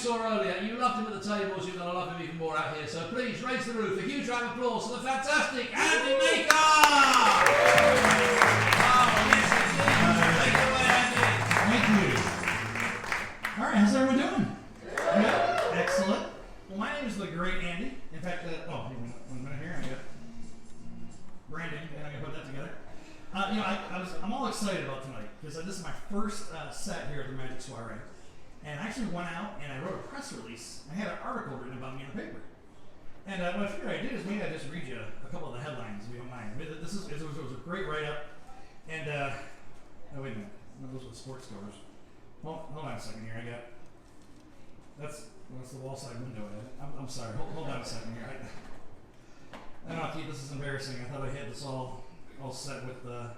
saw earlier, you loved him at the tables, you're going to love him even more out here. So please raise the roof. A huge round of applause for the fantastic Andy Meeker! Oh, yes, indeed. Take it away, Andy. Thank you. All right, how's everyone doing? Yeah. Excellent. Well, my name is the great Andy. In fact, one minute here, I got branding, and I'm gonna put that together. I'm all excited about tonight because this is my first set here at the Magic Soiree, and I actually went out and I wrote a press release. I had an article written about me in the paper, and what I figured I'd do is maybe I'd just read you a couple of the headlines if you don't mind. It was a great write-up, and oh wait a minute, those were sports scores. Well, hold on a second here. That's the wall side window. I'm sorry. Hold on a second here. I know, Keith, this is embarrassing. I thought I had this all set with the.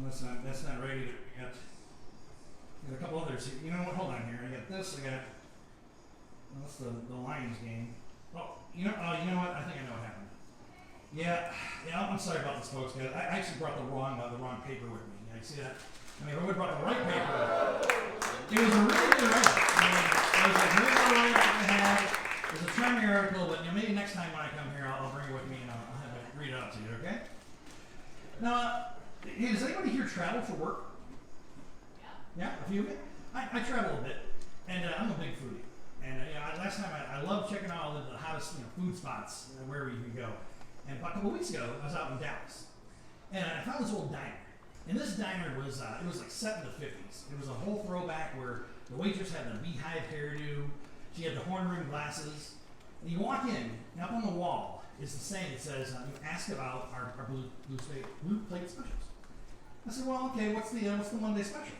That's not right either. I got a couple others. You know what? Hold on here. I got this. That's the Lions game. Oh, you know what? I think I know what happened. Yeah. I'm sorry about this, folks. Guys, I actually brought the wrong paper with me. You see that? I mean, I would have brought the right paper. It was a really good write-up. It was a really good write-up that I had. It was a charming article, but maybe next time when I come here, I'll bring it with me and I'll have it read it out to you, okay? Now, hey, does anybody here travel for work? Yeah, a few of you? I travel a bit, and I'm a big foodie. And last time I love checking out all the hottest food spots wherever you can go. And about a couple weeks ago, I was out in Dallas, and I found this old diner. And this diner was it was like set in the 50s. It was a whole throwback where the waitress had the beehive hairdo, she had the horn-rimmed glasses. And you walk in, and up on the wall is the saying that says, you ask about our blue plate specials. I said, well, okay, what's the Monday special?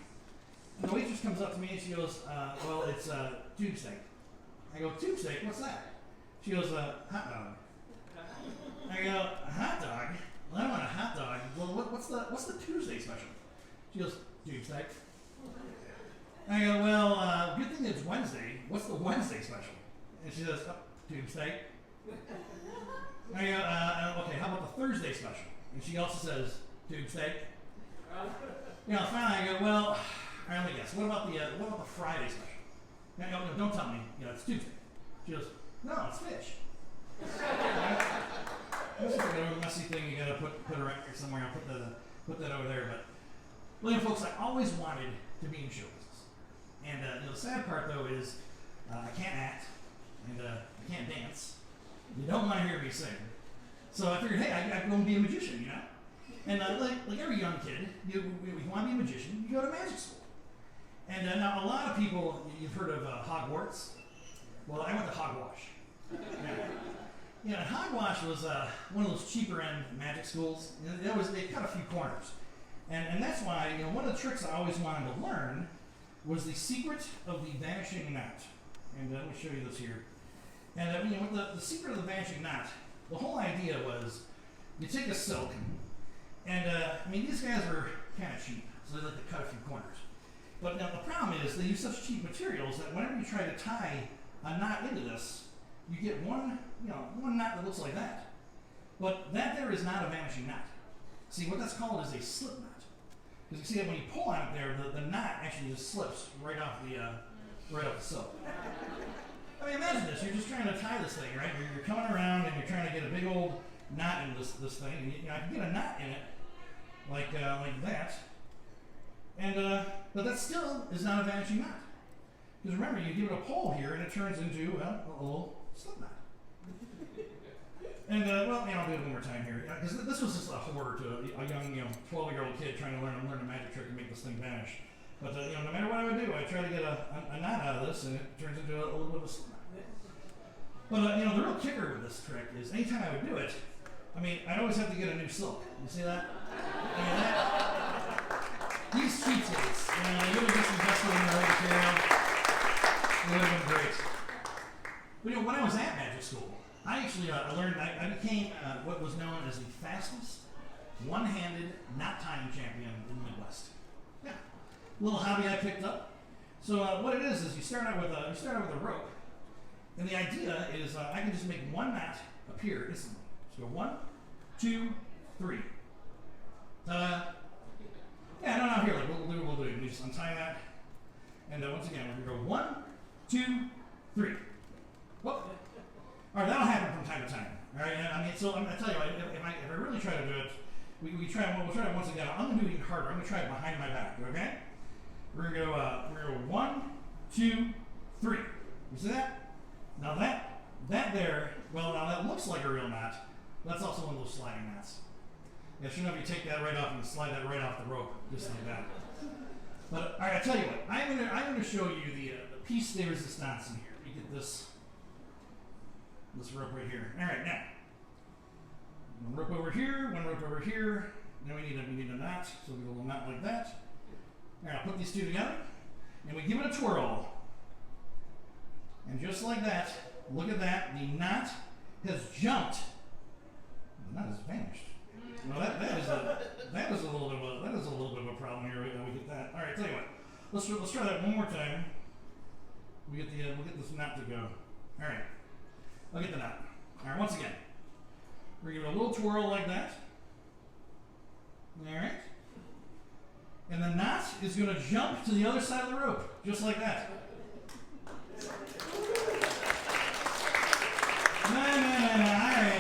And the waitress comes up to me and she goes, well, it's tube steak. I go, tube steak, what's that? She goes, hot dog. I go, a hot dog? Well, I don't want a hot dog. Well, what's the Tuesday special? She goes, tube steak. I go, well, good thing it's Wednesday. What's the Wednesday special? And she says, oh, tube steak. I go, okay, how about the Thursday special? And she also says, tube steak. Finally I go, well, all right, let me guess. What about the Friday special? I go, no, don't tell me. It's Tuesday. She goes, no, it's fish. That's like a messy thing you gotta put around here somewhere. I'll put that over there. But folks, I always wanted to be in show business. And the sad part though is I can't act and I can't dance. You don't want to hear me sing. So I figured, hey, I'm going to be a magician, And like every young kid, you want to be a magician, you go to magic school. And now a lot of people, you've heard of Hogwarts. Well, I went to Hogwash. Hogwash was one of those cheaper end magic schools. They cut a few corners. And that's why, one of the tricks I always wanted to learn was the secret of the vanishing knot. And let me show you this here. And the secret of the vanishing knot, the whole idea was you take a silk, and these guys were kind of cheap, so they like to cut a few corners. But now the problem is they use such cheap materials that whenever you try to tie a knot into this, you get one knot that looks like that. But that there is not a vanishing knot. See, what that's called is a slip knot. Because you see that when you pull on it there, the knot actually just slips right off the silk. Imagine this. You're just trying to tie this thing, right? You're coming around and you're trying to get a big old knot in this thing. And I can get a knot in it like that. And but that still is not a vanishing knot. Because remember, you give it a pull here and it turns into a little slip knot. And I'll do it one more time here. Because this was just a horror to a young 12-year-old kid trying to learn a magic trick to make this thing vanish. But no matter what I would do, I try to get a knot out of this, and it turns into a little bit of a slip knot. But the real kicker with this trick is anytime I would do it, I'd always have to get a new silk. You see that? These cheapskates, you would have just invested in the right material. It would have been great. But when I was at magic school, I actually learned. I became what was known as the fastest one-handed knot tying champion in the Midwest. Yeah. Little hobby I picked up. So what it is you start out with a rope, and the idea is I can just make one knot appear instantly. So 1, 2, 3. Ta-da! Yeah, no, here, we'll do. You just untie that, and once again, we're gonna go 1, 2, 3. Whoop. All right, that'll happen from time to time. All right, I mean, so I'm gonna tell you, if I really try to do it, we'll try it once again. I'm gonna do it even harder. I'm gonna try it behind my back. Okay? We're gonna go 1, 2, 3. You see that? Now that there, well, now that looks like a real knot. That's also one of those sliding knots. Yeah, sure enough, you take that right off and slide that right off the rope, just like that. But all right, I tell you what, I'm gonna show you the piece de resistance in here. You get this rope right here. All right, now one rope over here, one rope over here. Then we need a knot, so we get a little knot like that. All right, I'll put these two together, and we give it a twirl. And just like that, look at that, the knot has jumped. The knot has vanished. Well, that is a little bit of a problem here. We get that. All right, tell you what. Let's try that one more time. We'll get this knot to go. All right, I'll get the knot. All right, once again, we're gonna give it a little twirl like that. All right, and the knot is gonna jump to the other side of the rope, just like that. No. All right.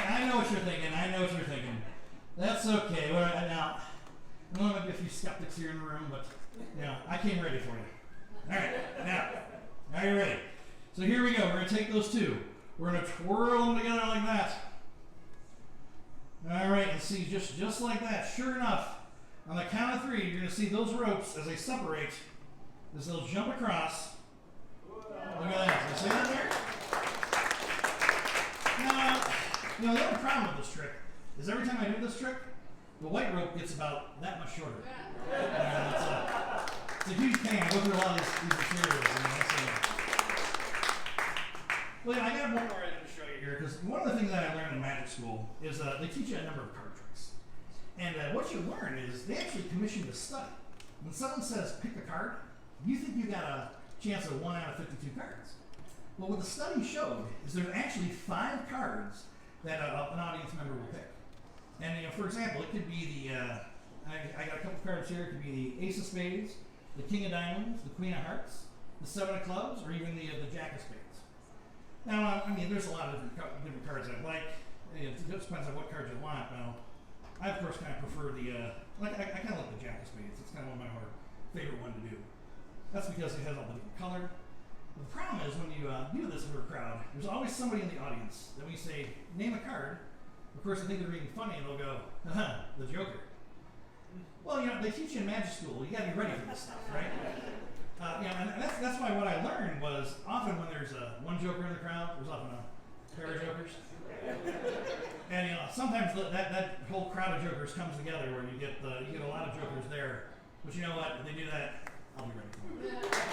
I know what you're thinking. That's okay. Well, now, I know there might be a few skeptics here in the room, but I came ready for you. All right, now, are you ready? So here we go. We're gonna take those two. We're gonna twirl them together like that. All right, and see, just like that. Sure enough, on the count of 3, you're gonna see those ropes as they separate. As they'll jump across. Look at that. You see that there? Now, the other problem with this trick is every time I do this trick, the white rope gets about that much shorter. It's a huge pain. I go through a lot of these materials. Well, I got one more item to show you here, because one of the things that I learned in magic school is they teach you a number of card tricks. And what you learn is they actually commission you to study. When someone says, pick a card, you think you got a chance of 1 out of 52 cards. Well, what the study showed is there's actually 5 cards that an audience member will pick. And for example, it could be I got a couple cards here. It could be the Ace of Spades, the King of Diamonds, the Queen of Hearts, the 7 of Clubs, or even the Jack of Spades. Now, I mean, there's a lot of different cards I like. It just depends on what cards you want. Now, I of course kind of prefer I kind of like the Jack of Spades. It's kind of one of my more favorite one to do. That's because it has all the different color. But the problem is when you do this for a crowd, there's always somebody in the audience that when you say, name a card, of course they think they're being funny and they'll go, the Joker. Well, they teach you in magic school, you gotta be ready for this stuff, right? And that's why what I learned was often when there's one Joker in the crowd, there's often a pair of Jokers. And sometimes that whole crowd of Jokers comes together where you get a lot of Jokers there. But you know what? If they do that, I'll be ready for it.